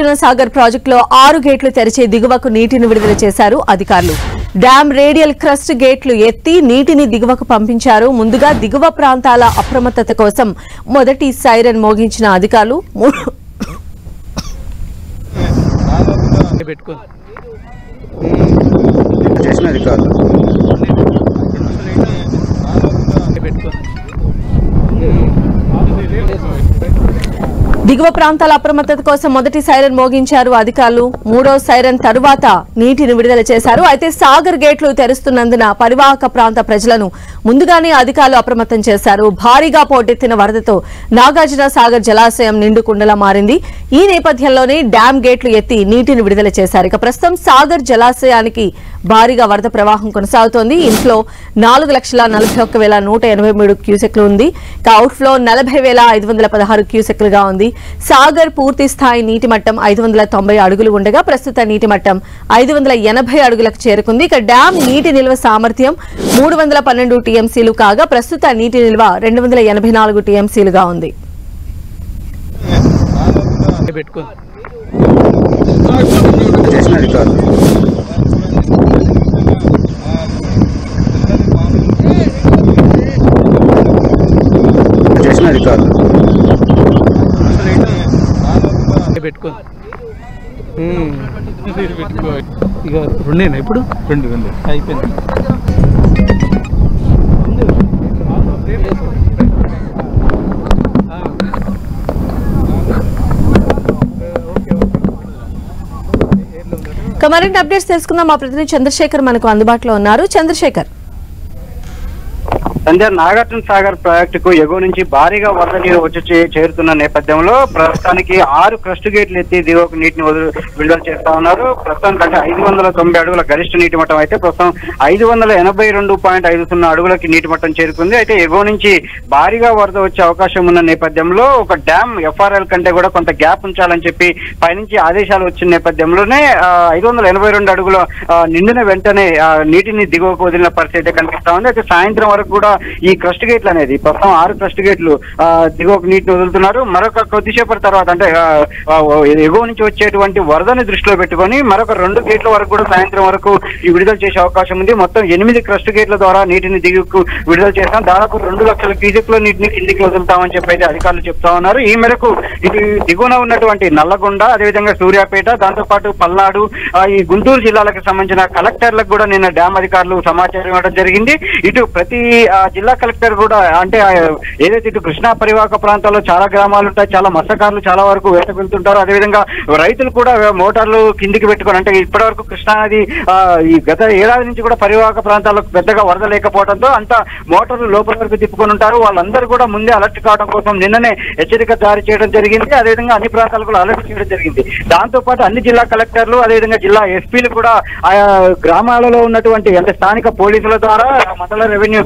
నాగార్జున సాగర్ ప్రాజెక్టులో 6 గేట్లు తెరిచి దిగువకు నీటిని విడుదల చేశారు అధికారులు. డ్యాం రేడియల్ క్రస్ట్ గేట్లు ఎత్తి నీటిని దిగువకు పంపించారు. ముందుగా దిగువ ప్రాంతాల అప్రమత్తత కోసం మొదటి సైరన్ మోగించిన అధికారులు దిగువ ప్రాంతాల అప్రమత్తత కోసం మొదటి సైరన్ మోగించారు అధికారులు. మూడో సైరన్ తరువాత నీటిని విడుదల చేశారు. అయితే సాగర్ గేట్లు తెరుస్తున్నందున పరివాహక ప్రాంత ప్రజలను ముందుగానే అధికారులు అప్రమత్తం చేశారు. భారీగా పోటెత్తిన వరదతో నాగార్జున సాగర్ జలాశయం నిండుకుండలా మారింది. ఈ నేపథ్యంలోనే డ్యాం గేట్లు ఎత్తి నీటిని విడుదల చేశారు. ఇక ప్రస్తుతం సాగర్ జలాశయానికి భారీగా వరద ప్రవాహం కొనసాగుతోంది. ఇన్ఫ్లో 4,41,183 క్యూసెక్లు ఉంది. ఇక అవుట్ఫ్లో 40,516 క్యూసెక్లుగా ఉంది. సాగర్ పూర్తి స్థాయి నీటి మట్టం 590 అడుగులు ఉండగా ప్రస్తుత నీటి మట్టం 580 అడుగులకు చేరుకుంది. ఇక డ్యాం నీటి నిల్వ సామర్థ్యం 312 టీఎంసీలు కాగా ప్రస్తుత నీటి నిల్వ 284 టీఎంసీలుగా ఉంది. ఇక రెండేనా ఇప్పుడు రెండు అయిపోయింది. మరిన్ని అప్డేట్స్ తెలుసుకుందాం. మా ప్రతినిధి చంద్రశేఖర్ మనకు అందుబాటులో ఉన్నారు. చంద్రశేఖర్, సంధ్య, నాగార్జున సాగర్ ప్రాజెక్టుకు ఎగువ నుంచి భారీగా వరద నీరు వచ్చి చేరుతున్న నేపథ్యంలో ప్రస్తుతానికి 6 క్రస్ట్ గేట్లు ఎత్తి దిగువకు నీటిని విడుదల చేస్తా ఉన్నారు. ప్రస్తుతానికి అంటే 590 అడుగుల గరిష్ట నీటి మట్టం అయితే ప్రస్తుతం 582.50 అడుగులకి నీటి మట్టం చేరుకుంది. అయితే ఎగువ నుంచి భారీగా వరద వచ్చే అవకాశం ఉన్న నేపథ్యంలో ఒక డ్యామ్ ఎఫ్ఆర్ఎల్ కంటే కూడా కొంత గ్యాప్ ఉంచాలని చెప్పి పైనుంచి ఆదేశాలు వచ్చిన నేపథ్యంలోనే 582 అడుగుల నిండిన వెంటనే నీటిని దిగువకు వదిలిన పరిస్థితి కనిపిస్తా ఉంది. అయితే సాయంత్రం వరకు కూడా ఈ క్రస్ట్ గేట్లు అనేది ప్రస్తుతం 6 క్రస్ట్ గేట్లు దిగువకు నీటిని వదులుతున్నారు. మరొక కొద్దిసేపటి తర్వాత అంటే ఎగువ నుంచి వచ్చేటువంటి వరదని దృష్టిలో పెట్టుకొని మరొక 2 గేట్ల వరకు కూడా సాయంత్రం వరకు ఈ విడుదల చేసే అవకాశం ఉంది. మొత్తం 8 క్రస్ట్ గేట్ల ద్వారా నీటిని దిగువకు విడుదల చేస్తాం. దాదాపు 2 లక్షల క్యూసెక్ల నీటిని కిందికి వదులుతామని చెప్పి అయితే అధికారులు చెప్తా ఉన్నారు. ఈ మేరకు ఇది దిగువన ఉన్నటువంటి నల్లగొండ, అదేవిధంగా సూర్యాపేట, దాంతో పాటు పల్నాడు, ఈ గుంటూరు జిల్లాలకు సంబంధించిన కలెక్టర్లకు కూడా నిన్న డ్యామ్ అధికారులు సమాచారం ఇవ్వడం జరిగింది. ఇటు ప్రతి జిల్లా కలెక్టర్ కూడా అంటే ఏదైతే ఇటు కృష్ణా పరివాహక ప్రాంతాల్లో చాలా గ్రామాలు ఉంటాయి, చాలా మత్స్యకారులు చాలా వరకు వేటకు వెళ్తుంటారు. అదేవిధంగా రైతులు కూడా మోటార్లు కిందికి పెట్టుకొని అంటే ఇప్పటి వరకు కృష్ణా నది ఈ గత ఏడాది నుంచి కూడా పరివాహక ప్రాంతాలకు పెద్దగా వరద లేకపోవడంతో అంతా మోటార్లు లోపల వరకు తిప్పుకొని ఉంటారు. వాళ్ళందరూ కూడా ముందే అలర్ట్ కావడం కోసం నిన్ననే హెచ్చరిక జారీ చేయడం జరిగింది. అదేవిధంగా అన్ని ప్రాంతాలు కూడా అలర్ట్ చేయడం జరిగింది. దాంతో పాటు అన్ని జిల్లా కలెక్టర్లు అదేవిధంగా జిల్లా ఎస్పీలు కూడా ఆయా గ్రామాలలో ఉన్నటువంటి అంటే స్థానిక పోలీసుల ద్వారా, మండల రెవెన్యూ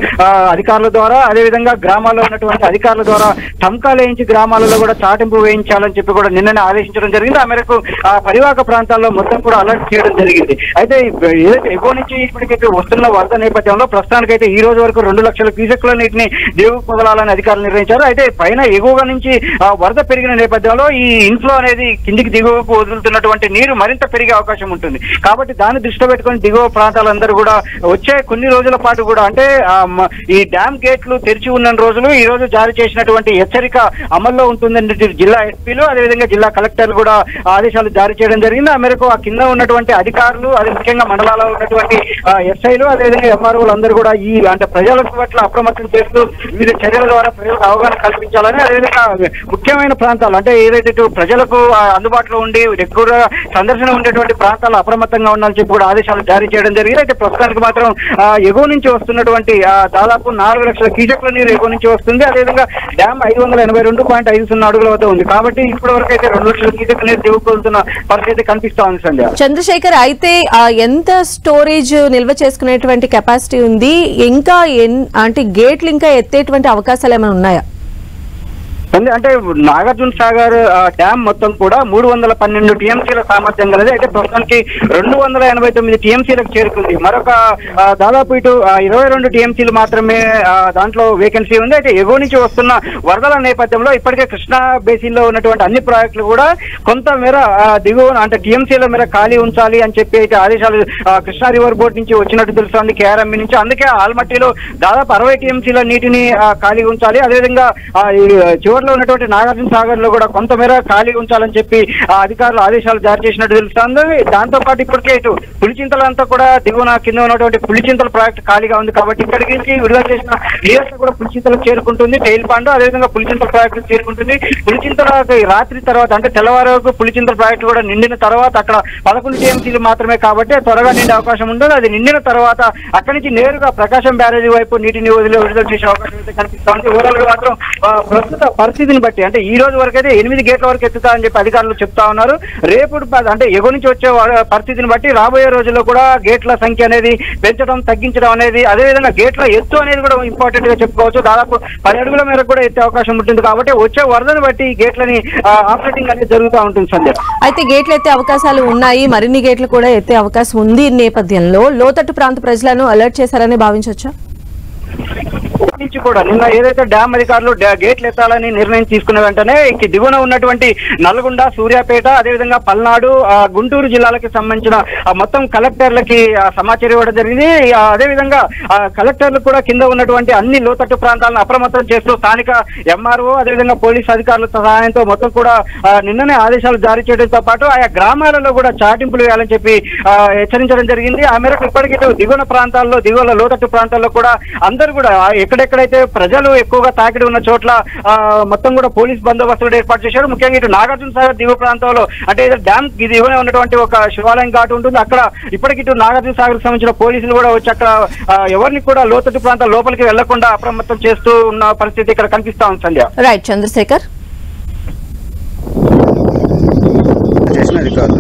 అధికారుల ద్వారా, అదేవిధంగా గ్రామాల్లో ఉన్నటువంటి అధికారుల ద్వారా టంకాలు వేయించి గ్రామాలలో కూడా చాటింపు వేయించాలని చెప్పి కూడా నిన్ననే ఆదేశించడం జరిగింది. ఆ మేరకు ఆ పరివాహక ప్రాంతాల్లో మొత్తం కూడా అలర్ట్ చేయడం జరిగింది. అయితే ఏదైతే ఎగువ నుంచి ఇప్పటికైతే వస్తున్న వరద నేపథ్యంలో ప్రస్తుతానికైతే ఈ రోజు వరకు 2 లక్షల క్యూసెక్ల నీటిని దిగువకు వదలాలని అధికారులు నిర్ణయించారు. అయితే పైన ఎగువ నుంచి వరద పెరిగిన నేపథ్యంలో ఈ ఇన్ఫ్లో అనేది కిందికి దిగువకు వదులుతున్నటువంటి నీరు మరింత పెరిగే అవకాశం ఉంటుంది. కాబట్టి దాన్ని దృష్టిలో పెట్టుకుని దిగువ ప్రాంతాలందరూ కూడా వచ్చే కొన్ని రోజుల పాటు కూడా అంటే ఈ డ్యామ్ గేట్లు తెరిచి ఉన్న రోజులు ఈ రోజు జారీ చేసినటువంటి హెచ్చరిక అమల్లో ఉంటుందని జిల్లా ఎస్పీలు అదేవిధంగా జిల్లా కలెక్టర్లు కూడా ఆదేశాలు జారీ చేయడం జరిగింది. ఆ మేరకు ఆ కింద ఉన్నటువంటి అధికారులు అదే ముఖ్యంగా మండలాల్లో ఉన్నటువంటి ఎస్ఐలు అదేవిధంగా ఎంఆర్ఓలు అందరూ కూడా ఈ అంటే ప్రజలకు పట్ల అప్రమత్తం చేస్తూ వివిధ చర్యల ద్వారా ప్రజలకు అవగాహన కల్పించాలని అదేవిధంగా ముఖ్యమైన ప్రాంతాలు అంటే ఏదైతే ప్రజలకు అందుబాటులో ఉండి ఎక్కువగా సందర్శన ఉండేటువంటి ప్రాంతాలు అప్రమత్తంగా ఉండాలని చెప్పి కూడా ఆదేశాలు జారీ చేయడం జరిగింది. అయితే ప్రస్తుతానికి మాత్రం ఎగువ నుంచి వస్తున్నటువంటి దాదాపు 4 లక్షల క్యూసెక్ల నీరు ఎగువ నుంచి వస్తుంది. అదేవిధంగా డ్యామ్ 582.50 అడుగుల వద్ద ఉంది. కాబట్టి ఇప్పటి వరకు అయితే 2 లక్షల క్యూసెక్ల నీరు దిగుకొలుతున్న పరిస్థితి కనిపిస్తా ఉంది. సంధ్య, చంద్రశేఖర్, అయితే ఎంత స్టోరేజ్ నిల్వ చేసుకునేటువంటి కెపాసిటీ ఉంది? ఇంకా అంటే గేట్లు ఇంకా ఎత్తేటువంటి అవకాశాలు ఏమైనా ఉన్నాయా? అంటే నాగార్జున సాగర్ డ్యామ్ మొత్తం కూడా 312 టీఎంసీల సామర్థ్యం గలది. అయితే ప్రస్తుతానికి 289 టీఎంసీలకు చేరుకుంది. మరొక దాదాపు ఇటు 22 టీఎంసీలు మాత్రమే దాంట్లో వేకెన్సీ ఉంది. అయితే ఎగువ నుంచి వస్తున్న వరదల నేపథ్యంలో ఇప్పటికే కృష్ణా బేసిన్ లో ఉన్నటువంటి అన్ని ప్రాజెక్టులు కూడా కొంత మేర దిగువ అంటే టీఎంసీల మేర ఖాళీ ఉంచాలి అని చెప్పి అయితే ఆదేశాలు కృష్ణా రివర్ బోర్డు నుంచి వచ్చినట్టు తెలుస్తోంది, కేఆర్ఎంబి నుంచి. అందుకే ఆల్మట్టిలో దాదాపు 60 టీఎంసీల నీటిని ఖాళీ ఉంచాలి. అదేవిధంగా చివరిలో ఉన్నటువంటి నాగార్జున సాగర్ లో కూడా కొంతమేర ఖాళీ ఉంచాలని చెప్పి అధికారులు ఆదేశాలు జారీ చేసినట్టు తెలుస్తోంది. దాంతో పాటు ఇప్పటికే ఇటు పులిచింతల అంతా కూడా దిగువన కింద ఉన్నటువంటి పులిచింతల ప్రాజెక్ట్ ఖాళీగా ఉంది కాబట్టి ఇక్కడికి నుంచి విడుదల చేసిన నీరు కూడా పులిచింతలకు చేరుకుంటుంది. టైల్ పాండు అదేవిధంగా పులిచింతల ప్రాజెక్టు చేరుకుంటుంది. పులిచింతల రాత్రి తర్వాత అంటే తెల్లవారు వరకు పులిచింతల ప్రాజెక్టు కూడా నిండిన తర్వాత అక్కడ 11 టీఎంసీలు మాత్రమే కాబట్టి త్వరగా నిండే అవకాశం ఉంటుంది. అది నిండిన తర్వాత అక్కడి నుంచి నేరుగా ప్రకాశం బ్యారేజీ వైపు నీటిని విడుదల చేసే అవకాశం అయితే కనిపిస్తుంది. ఓవరాల్ గా మాత్రం ప్రస్తుత పరిస్థితిని బట్టి అంటే ఈ రోజు వరకు అయితే 8 గేట్ల వరకు ఎత్తుతారని చెప్పి అధికారులు చెప్తా ఉన్నారు. రేపు అంటే ఎగువ నుంచి వచ్చే పరిస్థితిని బట్టి రాబోయే రోజుల్లో కూడా గేట్ల సంఖ్య అనేది పెంచడం తగ్గించడం అనేది అదేవిధంగా గేట్ల ఎత్తు అనేది కూడా ఇంపార్టెంట్ గా చెప్పుకోవచ్చు. దాదాపు 10 అడుగుల మేరకు కూడా ఎత్తే అవకాశం ఉంటుంది కాబట్టి వచ్చే వరదను బట్టి గేట్లని ఆపరేటింగ్ అనేది జరుగుతూ ఉంటుంది. సంధ్య అయితే గేట్లు ఎత్తే అవకాశాలు ఉన్నాయి, మరిన్ని గేట్లు కూడా ఎత్తే అవకాశం ఉంది. ఈ నేపథ్యంలో లోతట్టు ప్రాంత ప్రజలను అలర్ట్ చేశారని భావించవచ్చా? నుంచి కూడా నిన్న ఏదైతే డ్యామ్ అధికారులు గేట్లు ఎత్తాలని నిర్ణయం తీసుకున్న వెంటనే దిగువన ఉన్నటువంటి నల్గొండ, సూర్యాపేట అదేవిధంగా పల్నాడు, గుంటూరు జిల్లాలకు సంబంధించిన మొత్తం కలెక్టర్లకి సమాచారం ఇవ్వడం జరిగింది. అదేవిధంగా కలెక్టర్లు కూడా కింద ఉన్నటువంటి అన్ని లోతట్టు ప్రాంతాలను అప్రమత్తం చేస్తూ స్థానిక ఎంఆర్ఓ అదేవిధంగా పోలీసు అధికారుల సహాయంతో మొత్తం కూడా నిన్ననే ఆదేశాలు జారీ చేయడంతో పాటు ఆయా గ్రామాలలో కూడా చాటింపులు వేయాలని చెప్పి హెచ్చరించడం జరిగింది. ఆ మేరకు ఇప్పటికే దిగువన ప్రాంతాల్లో దిగువన లోతట్టు ప్రాంతాల్లో కూడా అందరూ కూడా ఎక్కడెక్కడైతే ప్రజలు ఎక్కువగా తాకిడి ఉన్న చోట్ల మొత్తం కూడా పోలీస్ బందోబస్తు కూడా ఏర్పాటు చేశారు. ముఖ్యంగా ఇటు నాగార్జున సాగర్ దిగువ ప్రాంతంలో అంటే డ్యామ్ దిగువనే ఉన్నటువంటి ఒక శివాలయం ఘాట్ ఉంటుంది. అక్కడ ఇప్పటికి ఇటు నాగార్జున సాగర్ సంబంధించిన పోలీసులు కూడా వచ్చి అక్కడ ఎవరిని కూడా లోతట్టు ప్రాంతాల లోపలికి వెళ్లకుండా అప్రమత్తం చేస్తూ ఉన్న పరిస్థితి ఇక్కడ కనిపిస్తా ఉంది. సంధ్య రైట్ చంద్రశేఖర్ చేసిన రికార్డు